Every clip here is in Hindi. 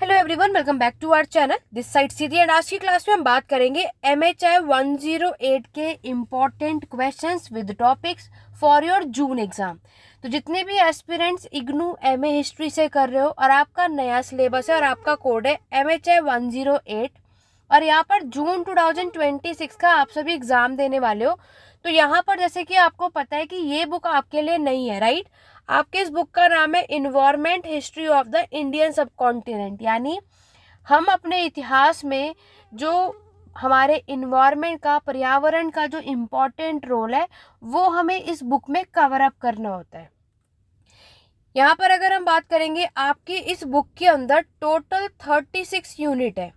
Hello everyone, welcome back to our channel. This side Sidhi and आज की क्लास में हम बात करेंगे MHI 108 के important questions with topics for your June exam. तो जितने भी एस्पिरेंट्स इग्नू MA हिस्ट्री से कर रहे हो और आपका नया सिलेबस है और आपका कोड है MHI 108 और यहाँ पर जून 2026 का आप सभी एग्जाम देने वाले हो, तो यहाँ पर जैसे कि आपको पता है कि ये बुक आपके लिए नहीं है, राइट। आपके इस बुक का नाम है environment history of the Indian सब कॉन्टिनेंट, यानी हम अपने इतिहास में जो हमारे इन्वायरमेंट का, पर्यावरण का जो इम्पोर्टेंट रोल है वो हमें इस बुक में कवर अप करना होता है। यहाँ पर अगर हम बात करेंगे, आपकी इस बुक के अंदर टोटल 36 यूनिट है,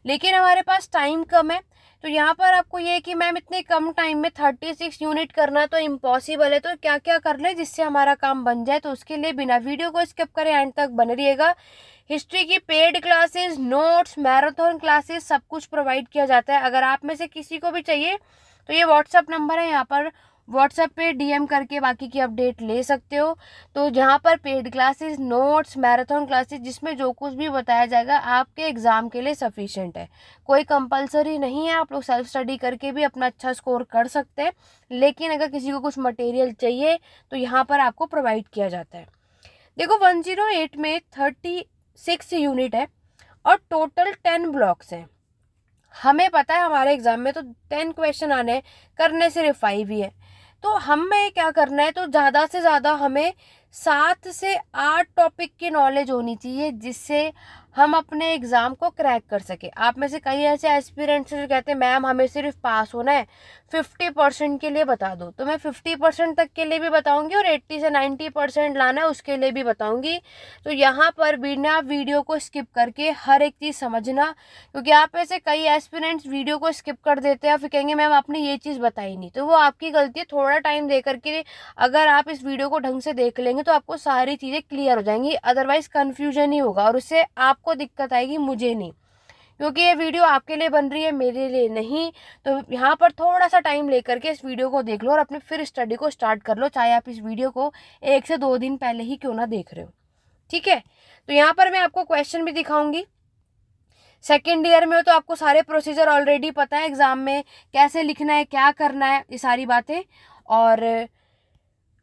लेकिन हमारे पास टाइम कम है। तो यहाँ पर आपको ये कि मैम इतने कम टाइम में 36 यूनिट करना तो इम्पॉसिबल है, तो क्या क्या कर ले जिससे हमारा काम बन जाए। तो उसके लिए बिना वीडियो को स्किप करें एंड तक बने रहिएगा। हिस्ट्री की paid classes, notes, marathon classes सब कुछ प्रोवाइड किया जाता है। अगर आप में से किसी को भी चाहिए तो ये व्हाट्सअप नंबर है, यहाँ पर व्हाट्सएप पे DM करके बाकी की अपडेट ले सकते हो। तो जहाँ पर paid classes, notes, marathon classes, जिसमें जो कुछ भी बताया जाएगा आपके एग्ज़ाम के लिए सफिशिएंट है। कोई कंपलसरी नहीं है, आप लोग सेल्फ स्टडी करके भी अपना अच्छा स्कोर कर सकते हैं। लेकिन अगर किसी को कुछ मटेरियल चाहिए तो यहाँ पर आपको प्रोवाइड किया जाता है। देखो 108 में 36 यूनिट है और टोटल 10 ब्लॉक्स हैं। हमें पता है हमारे एग्जाम में तो 10 क्वेश्चन आने हैं, करने सिर्फ 5 ही है। तो हमें क्या करना है, तो ज़्यादा से ज़्यादा हमें 7 से 8 टॉपिक की नॉलेज होनी चाहिए जिससे हम अपने एग्ज़ाम को क्रैक कर सके। आप में से कई ऐसे एस्पिरेंट्स जो कहते हैं मैम हमें सिर्फ पास होना है, 50% के लिए बता दो। तो मैं 50% तक के लिए भी बताऊंगी और 80 से 90% लाना है उसके लिए भी बताऊंगी। तो यहाँ पर बिना वीडियो को स्किप करके हर एक चीज़ समझना, क्योंकि आप में से कई एस्पिरेंट्स वीडियो को स्किप कर देते हैं और फिर कहेंगे मैम आपने ये चीज़ बताई नहीं। तो वो आपकी गलती है। थोड़ा टाइम दे करके अगर आप इस वीडियो को ढंग से देख लेंगे तो आपको सारी चीज़ें क्लियर हो जाएंगी, अदरवाइज कन्फ्यूजन ही होगा और उससे आपको दिक्कत आएगी, मुझे नहीं, क्योंकि ये वीडियो आपके लिए बन रही है, मेरे लिए नहीं। तो यहाँ पर थोड़ा सा टाइम लेकर के इस वीडियो को देख लो और अपने फिर स्टडी को स्टार्ट कर लो, चाहे आप इस वीडियो को 1 से 2 दिन पहले ही क्यों ना देख रहे हो, ठीक है। तो यहाँ पर मैं आपको क्वेश्चन भी दिखाऊंगी। सेकेंड ईयर में हो तो आपको सारे प्रोसीजर ऑलरेडी पता है, एग्जाम में कैसे लिखना है, क्या करना है, ये सारी बातें। और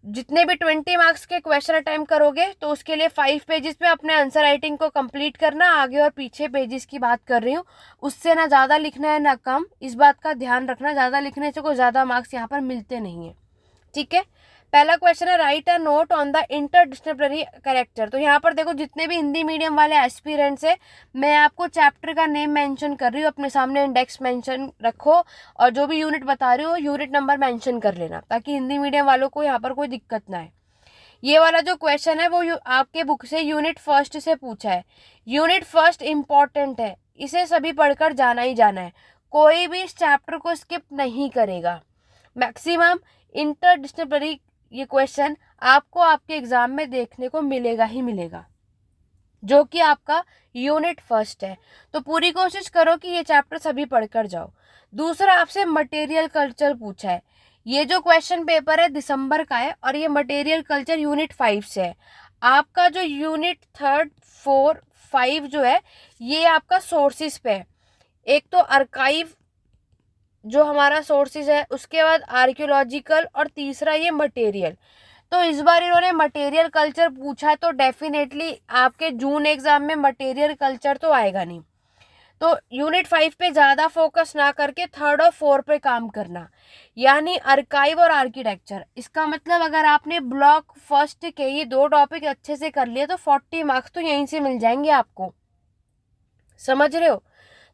जितने भी 20 मार्क्स के क्वेश्चन अटेम्प्ट करोगे तो उसके लिए 5 पेजेस में अपने आंसर राइटिंग को कंप्लीट करना। आगे और पीछे पेजेस की बात कर रही हूँ, उससे ना ज़्यादा लिखना है ना कम, इस बात का ध्यान रखना। ज़्यादा लिखने से कोई ज़्यादा मार्क्स यहाँ पर मिलते नहीं है, ठीक है। पहला क्वेश्चन है right a note on the interdisciplinary character. तो यहाँ पर देखो जितने भी हिंदी मीडियम वाले एस्पिरेंट्स हैं, मैं आपको चैप्टर का नेम मेंशन कर रही हूँ, अपने सामने इंडेक्स मेंशन रखो और जो भी यूनिट बता रही हो यूनिट नंबर मेंशन कर लेना, ताकि हिंदी मीडियम वालों को यहाँ पर कोई दिक्कत ना आए। ये वाला जो क्वेश्चन है वो आपके बुक से यूनिट फर्स्ट से पूछा है। यूनिट फर्स्ट इम्पॉर्टेंट है, इसे सभी पढ़कर जाना ही जाना है, कोई भी इस चैप्टर को स्किप नहीं करेगा। मैक्सिमम इंटरडिसिप्लिनरी ये क्वेश्चन आपको आपके एग्जाम में देखने को मिलेगा ही मिलेगा, जो कि आपका यूनिट फर्स्ट है। तो पूरी कोशिश करो कि ये चैप्टर सभी पढ़कर जाओ। दूसरा आपसे मटेरियल कल्चर पूछा है। ये जो क्वेश्चन पेपर है दिसंबर का है और ये मटेरियल कल्चर यूनिट 5 से है। आपका जो यूनिट 3, 4, 5 जो है ये आपका सोर्सेज पे है। एक तो आर्काइव जो हमारा सोर्सेज है, उसके बाद आर्कियोलॉजिकल और तीसरा ये मटेरियल। तो इस बार इन्होंने मटेरियल कल्चर पूछा है तो डेफिनेटली आपके जून एग्जाम में मटेरियल कल्चर तो आएगा नहीं। तो यूनिट 5 पे ज़्यादा फोकस ना करके 3rd और 4 पे काम करना, यानी आर्काइव और आर्किटेक्चर। इसका मतलब अगर आपने ब्लॉक फर्स्ट के ये 2 टॉपिक अच्छे से कर लिए तो 40 मार्क्स तो यहीं से मिल जाएंगे आपको, समझ रहे हो।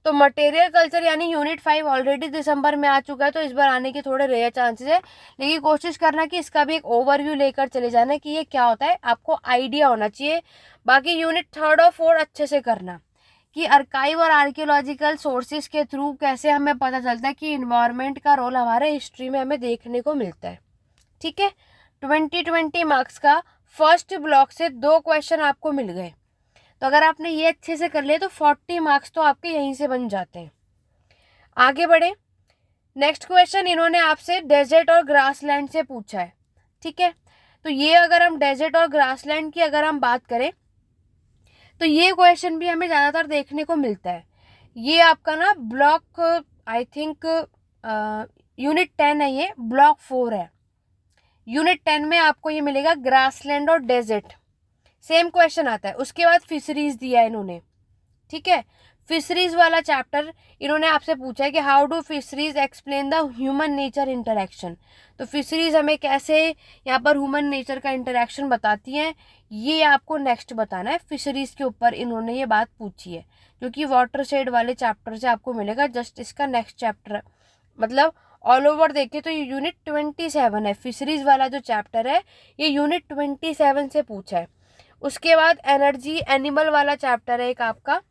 तो मटेरियल कल्चर यानी यूनिट 5 ऑलरेडी दिसंबर में आ चुका है, तो इस बार आने के थोड़े रेयर चांसेस है, लेकिन कोशिश करना कि इसका भी एक ओवरव्यू लेकर चले जाना कि ये क्या होता है, आपको आइडिया होना चाहिए। बाकी यूनिट 3rd और 4 अच्छे से करना कि आर्काइव और आर्कियोलॉजिकल सोर्सेज के थ्रू कैसे हमें पता चलता है कि इन्वायरमेंट का रोल हमारे हिस्ट्री में हमें देखने को मिलता है, ठीक है। 20 मार्क्स का फर्स्ट ब्लॉक से 2 क्वेश्चन आपको मिल गए, तो अगर आपने ये अच्छे से कर लिया तो 40 मार्क्स तो आपके यहीं से बन जाते हैं। आगे बढ़े। नेक्स्ट क्वेश्चन इन्होंने आपसे डेजर्ट और ग्रासलैंड से पूछा है, ठीक है। तो ये अगर हम डेजर्ट और ग्रासलैंड की अगर हम बात करें तो ये क्वेश्चन भी हमें ज़्यादातर देखने को मिलता है। ये आपका ना ब्लॉक आई थिंक यूनिट 10 है, ये ब्लॉक 4 है। यूनिट 10 में आपको ये मिलेगा ग्रासलैंड और डेजर्ट, सेम क्वेश्चन आता है। उसके बाद फिशरीज दिया है इन्होंने, ठीक है। फिशरीज वाला चैप्टर इन्होंने आपसे पूछा है कि how do fisheries explain the human nature interaction. तो फिशरीज हमें कैसे यहाँ पर ह्यूमन नेचर का इंटरेक्शन बताती हैं, ये आपको नेक्स्ट बताना है। फिशरीज के ऊपर इन्होंने ये बात पूछी है, जो कि वाटर शेड वाले चैप्टर से आपको मिलेगा, जस्ट इसका नेक्स्ट चैप्टर। मतलब ऑल ओवर देखें तो ये यूनिट 27 है। फिशरीज वाला जो चैप्टर है ये यूनिट 27 से पूछा है। उसके बाद एनर्जी एनिमल वाला चैप्टर है एक आपका,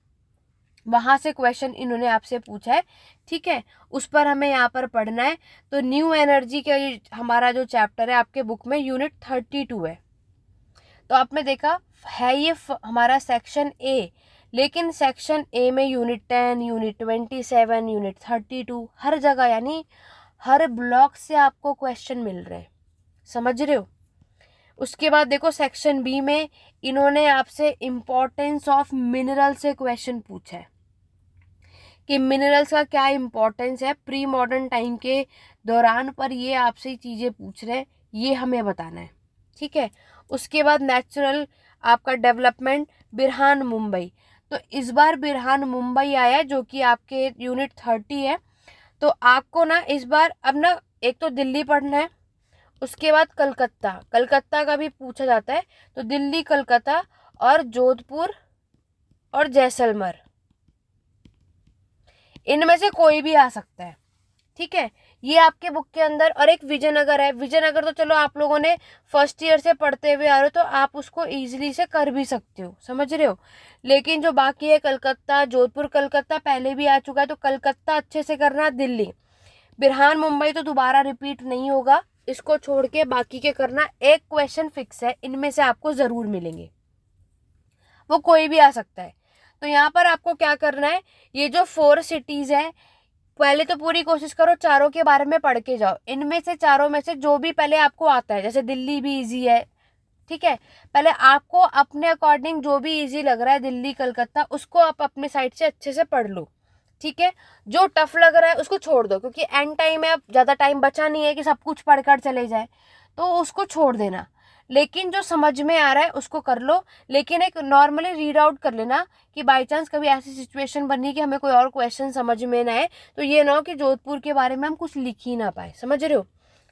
वहाँ से क्वेश्चन इन्होंने आपसे पूछा है, ठीक है। उस पर हमें यहाँ पर पढ़ना है। तो न्यू एनर्जी का हमारा जो चैप्टर है आपके बुक में यूनिट 32 है। तो आपने देखा है ये हमारा सेक्शन ए, लेकिन सेक्शन ए में यूनिट 10, यूनिट 27, यूनिट 32 हर जगह, यानी हर ब्लॉक से आपको क्वेश्चन मिल रहे हैं, समझ रहे हो। उसके बाद देखो सेक्शन बी में इन्होंने आपसे इम्पोर्टेंस ऑफ मिनरल से क्वेश्चन पूछा है कि मिनरल्स का क्या इम्पोर्टेंस है प्री मॉडर्न टाइम के दौरान, पर ये आपसे चीज़ें पूछ रहे हैं, ये हमें बताना है, ठीक है। उसके बाद नेचुरल आपका डेवलपमेंट बिरहान मुंबई। तो इस बार बिरहान मुंबई आया जो कि आपके यूनिट 30 है। तो आपको ना इस बार अब ना एक तो दिल्ली पढ़ना है, उसके बाद कलकत्ता, कलकत्ता का भी पूछा जाता है। तो दिल्ली, कलकत्ता और जोधपुर और जैसलमेर, इनमें से कोई भी आ सकता है, ठीक है। ये आपके बुक के अंदर, और एक विजयनगर है। विजयनगर तो चलो आप लोगों ने फर्स्ट ईयर से पढ़ते हुए आ रहे हो, तो आप उसको इजीली से कर भी सकते हो, समझ रहे हो। लेकिन जो बाकी है कलकत्ता, जोधपुर, कलकत्ता पहले भी आ चुका है, तो कलकत्ता अच्छे से करना। दिल्ली, बिरहान मुंबई तो दोबारा रिपीट नहीं होगा, इसको छोड़ के बाकी के करना। एक क्वेश्चन फिक्स है, इनमें से आपको ज़रूर मिलेंगे, वो कोई भी आ सकता है। तो यहाँ पर आपको क्या करना है, ये जो 4 सिटीज़ है, पहले तो पूरी कोशिश करो चारों के बारे में पढ़ के जाओ। इनमें से चारों में से जो भी पहले आपको आता है, जैसे दिल्ली भी इजी है, ठीक है। पहले आपको अपने अकॉर्डिंग जो भी इजी लग रहा है, दिल्ली, कलकत्ता, उसको आप अपने साइड से अच्छे से पढ़ लो, ठीक है। जो टफ लग रहा है उसको छोड़ दो, क्योंकि एंड टाइम है, अब ज़्यादा टाइम बचा नहीं है कि सब कुछ पढ़कर चले जाए, तो उसको छोड़ देना। लेकिन जो समझ में आ रहा है उसको कर लो, लेकिन एक नॉर्मली रीड आउट कर लेना कि बाई चांस कभी ऐसी सिचुएशन बनी कि हमें कोई और क्वेश्चन समझ में ना आए, तो ये ना हो कि जोधपुर के बारे में हम कुछ लिख ही ना पाए, समझ रहे हो।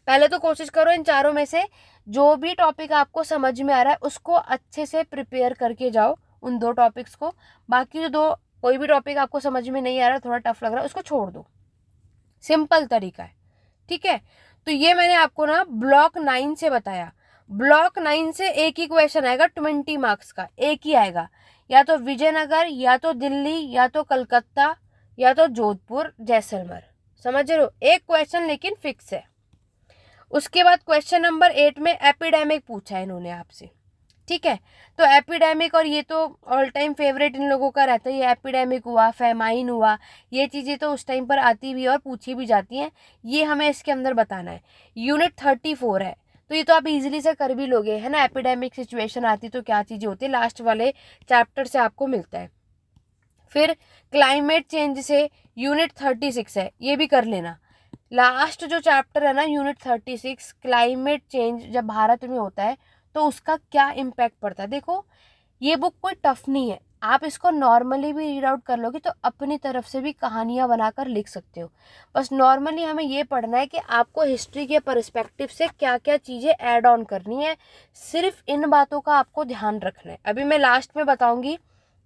पहले तो कोशिश करो इन चारों में से जो भी टॉपिक आपको समझ में आ रहा है उसको अच्छे से प्रिपेयर करके जाओ, उन 2 टॉपिक्स को। बाकी जो 2 कोई भी टॉपिक आपको समझ में नहीं आ रहा, थोड़ा टफ लग रहा है, उसको छोड़ दो, सिंपल तरीका है, ठीक है। तो ये मैंने आपको ना ब्लॉक 9 से बताया। ब्लॉक 9 से एक ही क्वेश्चन आएगा 20 मार्क्स का, एक ही आएगा, या तो विजयनगर, या तो दिल्ली, या तो कलकत्ता, या तो जोधपुर, जैसलमेर, समझ रहे हो। एक क्वेश्चन लेकिन फिक्स है। उसके बाद क्वेश्चन नंबर 8 में एपिडेमिक पूछा है इन्होंने आपसे, ठीक है। तो एपिडेमिक, और ये तो ऑल टाइम फेवरेट इन लोगों का रहता है, ये एपिडेमिक हुआ, फेमाइन हुआ, ये चीज़ें तो उस टाइम पर आती भी और पूछी भी जाती हैं, ये हमें इसके अंदर बताना है। यूनिट 34 है, तो ये तो आप इजीली से कर भी लोगे, है ना। एपिडेमिक सिचुएशन आती तो क्या चीज़ें होती है, लास्ट वाले चैप्टर से आपको मिलता है। फिर क्लाइमेट चेंज से यूनिट 36 है, ये भी कर लेना। लास्ट जो चैप्टर है ना यूनिट 36, क्लाइमेट चेंज जब भारत में होता है तो उसका क्या इम्पैक्ट पड़ता है। देखो ये बुक कोई टफ नहीं है, आप इसको नॉर्मली भी रीड आउट कर लोगे तो अपनी तरफ से भी कहानियाँ बनाकर लिख सकते हो। बस नॉर्मली हमें ये पढ़ना है कि आपको हिस्ट्री के पर्सपेक्टिव से क्या क्या चीज़ें ऐड ऑन करनी है, सिर्फ इन बातों का आपको ध्यान रखना है। अभी मैं लास्ट में बताऊंगी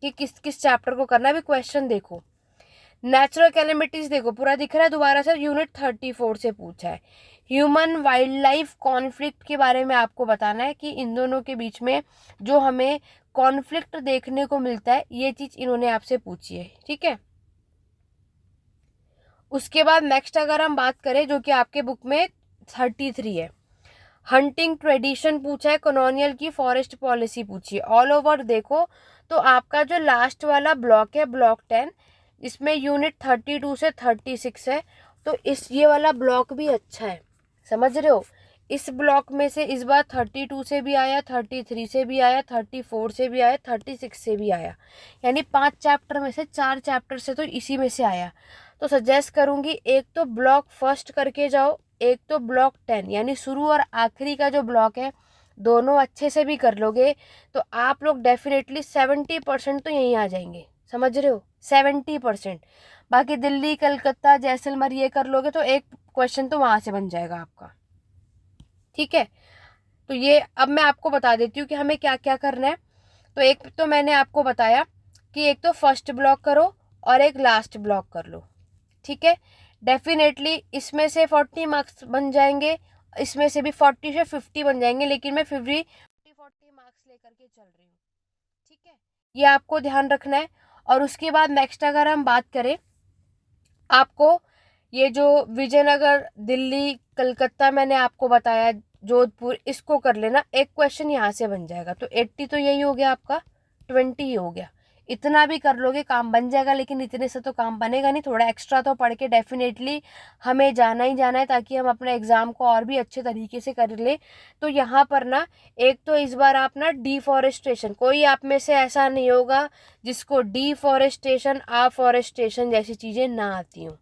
कि किस किस चैप्टर को करना है। अभी क्वेश्चन देखो, नेचुरल कैलेमिटीज देखो पूरा दिख रहा है, दोबारा से यूनिट 34 से पूछा है। ह्यूमन वाइल्ड लाइफ कॉन्फ्लिक्ट के बारे में आपको बताना है कि इन दोनों के बीच में जो हमें कॉन्फ्लिक्ट देखने को मिलता है, ये चीज इन्होंने आपसे पूछी है, ठीक है। उसके बाद नेक्स्ट अगर हम बात करें जो कि आपके बुक में 33 है, हंटिंग ट्रेडिशन पूछा है, कॉलोनियल की फॉरेस्ट पॉलिसी पूछी है। ऑल ओवर देखो तो आपका जो लास्ट वाला ब्लॉक है ब्लॉक 10, इसमें यूनिट 32 से 36 है, तो इस ये वाला ब्लॉक भी अच्छा है, समझ रहे हो। इस ब्लॉक में से इस बार 32 से भी आया, 33 से भी आया, 34 से भी आया, 36 से भी आया, यानी 5 चैप्टर में से 4 चैप्टर से तो इसी में से आया। तो सजेस्ट करूँगी एक तो ब्लॉक फर्स्ट करके जाओ, एक तो ब्लॉक 10 यानी शुरू और आखिरी का जो ब्लॉक है दोनों अच्छे से भी कर लोगे तो आप लोग डेफिनेटली 70% तो यहीं आ जाएंगे, समझ रहे हो, 70%। बाकी दिल्ली, कलकत्ता, जैसलमेर ये कर लोगे तो एक क्वेश्चन तो वहाँ से बन जाएगा आपका, ठीक है। तो ये अब मैं आपको बता देती हूँ कि हमें क्या क्या करना है। तो एक तो मैंने आपको बताया कि एक तो फर्स्ट ब्लॉक करो और एक लास्ट ब्लॉक कर लो, ठीक है। डेफिनेटली इसमें से 40 मार्क्स बन जाएंगे, इसमें से भी 40 से 50 बन जाएंगे, लेकिन मैं फिर भी 40 मार्क्स लेकर के चल रही हूँ, ठीक है। ये आपको ध्यान रखना है। और उसके बाद नेक्स्ट अगर हम बात करें, आपको ये जो विजयनगर, दिल्ली, कलकत्ता मैंने आपको बताया, जोधपुर, इसको कर लेना, एक क्वेश्चन यहाँ से बन जाएगा। तो 80 तो यही हो गया आपका, 20 ही हो गया। इतना भी कर लोगे काम बन जाएगा, लेकिन इतने से तो काम बनेगा नहीं, थोड़ा एक्स्ट्रा तो पढ़ के डेफिनेटली हमें जाना ही जाना है, ताकि हम अपने एग्ज़ाम को और भी अच्छे तरीके से कर ले। तो यहाँ पर ना एक तो इस बार आप ना डिफॉरेस्टेशन, कोई आप में से ऐसा नहीं होगा जिसको डिफॉरेस्टेशन, अफॉरेस्टेशन जैसी चीज़ें ना आती हों।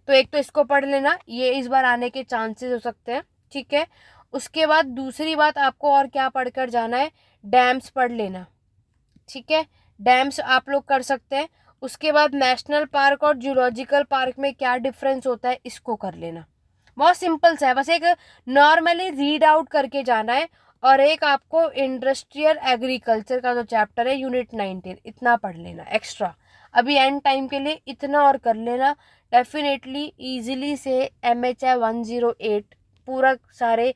तो एक तो इसको पढ़ लेना, ये इस बार आने के चांसेस हो सकते हैं, ठीक है। उसके बाद दूसरी बात आपको और क्या पढ़कर जाना है, डैम्स पढ़ लेना, ठीक है। डैम्स आप लोग कर सकते हैं। उसके बाद नेशनल पार्क और जूलॉजिकल पार्क में क्या डिफरेंस होता है, इसको कर लेना। बहुत सिंपल सा है, बस एक नॉर्मली रीड आउट करके जाना है। और एक आपको इंडस्ट्रियल एग्रीकल्चर का जो चैप्टर है यूनिट 19, इतना पढ़ लेना एक्स्ट्रा, अभी एंड टाइम के लिए इतना और कर लेना। डेफिनेटली इजीली से MHI 108 पूरा सारे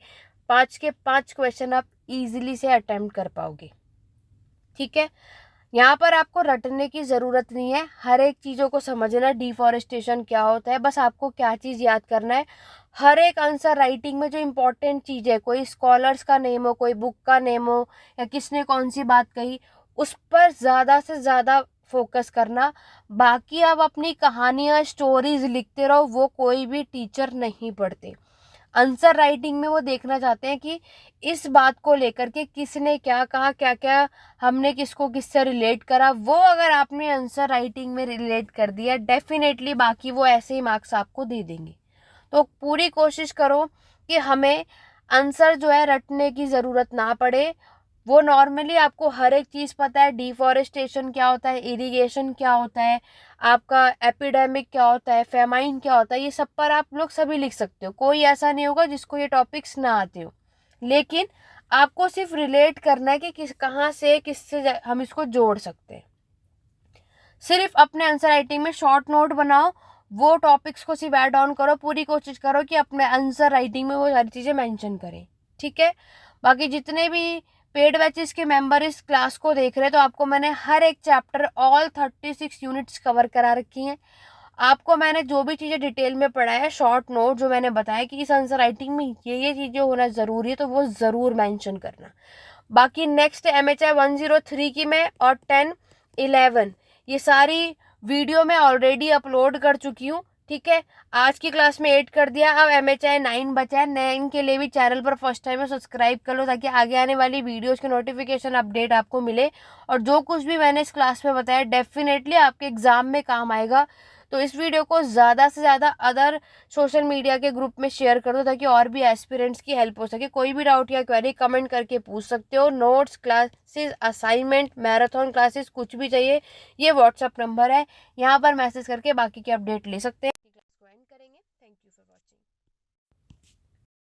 5 के 5 क्वेश्चन आप इजीली से अटेम्प्ट कर पाओगे, ठीक है। यहाँ पर आपको रटने की ज़रूरत नहीं है, हर एक चीज़ों को समझना, डिफॉरेस्टेशन क्या होता है, बस आपको क्या चीज़ याद करना है। हर एक आंसर राइटिंग में जो इम्पोर्टेंट चीज़ है, कोई स्कॉलर्स का नेम हो, कोई बुक का नेम हो, या किसने कौन सी बात कही, उस पर ज़्यादा से ज़्यादा फोकस करना। बाकी आप अपनी कहानियाँ, स्टोरीज लिखते रहो, वो कोई भी टीचर नहीं पढ़ते। आंसर राइटिंग में वो देखना चाहते हैं कि इस बात को लेकर के किसने क्या कहा, क्या क्या हमने किसको किससे रिलेट करा, वो अगर आपने आंसर राइटिंग में रिलेट कर दिया, डेफिनेटली बाकी वो ऐसे ही मार्क्स आपको दे देंगे। तो पूरी कोशिश करो कि हमें आंसर जो है रटने की ज़रूरत ना पड़े। वो नॉर्मली आपको हर एक चीज़ पता है, डिफॉरेस्टेशन क्या होता है, इरिगेशन क्या होता है, आपका एपिडेमिक क्या होता है, फेमाइन क्या होता है, ये सब पर आप लोग सभी लिख सकते हो। कोई ऐसा नहीं होगा जिसको ये टॉपिक्स ना आते हो, लेकिन आपको सिर्फ रिलेट करना है कि किस कहाँ से किससे हम इसको जोड़ सकते हैं। सिर्फ अपने आंसर राइटिंग में शॉर्ट नोट बनाओ, वो टॉपिक्स को सिर्फ ऐड ऑन करो, पूरी कोशिश करो कि अपने आंसर राइटिंग में वो सारी चीज़ें मेंशन करें, ठीक है। बाकी जितने भी पेड बैचेस के मेंबर इस क्लास को देख रहे हैं, तो आपको मैंने हर एक चैप्टर ऑल 36 यूनिट्स कवर करा रखी हैं। आपको मैंने जो भी चीज़ें डिटेल में पढ़ाया है, शॉर्ट नोट जो मैंने बताया कि इस आंसर राइटिंग में ये चीज़ें होना ज़रूरी है, तो वो ज़रूर मेंशन करना। बाकी नेक्स्ट MHI 103 की मैं और 10, 11 ये सारी वीडियो मैं ऑलरेडी अपलोड कर चुकी हूँ, ठीक है। आज की क्लास में 8 कर दिया, अब MHI 9 बचा है। 9 के लिए भी चैनल पर फर्स्ट टाइम में सब्सक्राइब कर लो, ताकि आगे आने वाली वीडियोस के नोटिफिकेशन अपडेट आपको मिले। और जो कुछ भी मैंने इस क्लास में बताया डेफिनेटली आपके एग्जाम में काम आएगा। तो इस वीडियो को ज़्यादा से ज़्यादा अदर सोशल मीडिया के ग्रुप में शेयर कर दो, ताकि और भी एस्पिरेंट्स की हेल्प हो सके। कोई भी डाउट या क्वेरी कमेंट करके पूछ सकते हो। Notes, classes, assignment, marathon classes, कुछ भी चाहिए, ये व्हाट्सअप नंबर है, यहाँ पर मैसेज करके बाकी के अपडेट ले सकते हैं। क्लास को एंड करेंगे। Thank you for watching.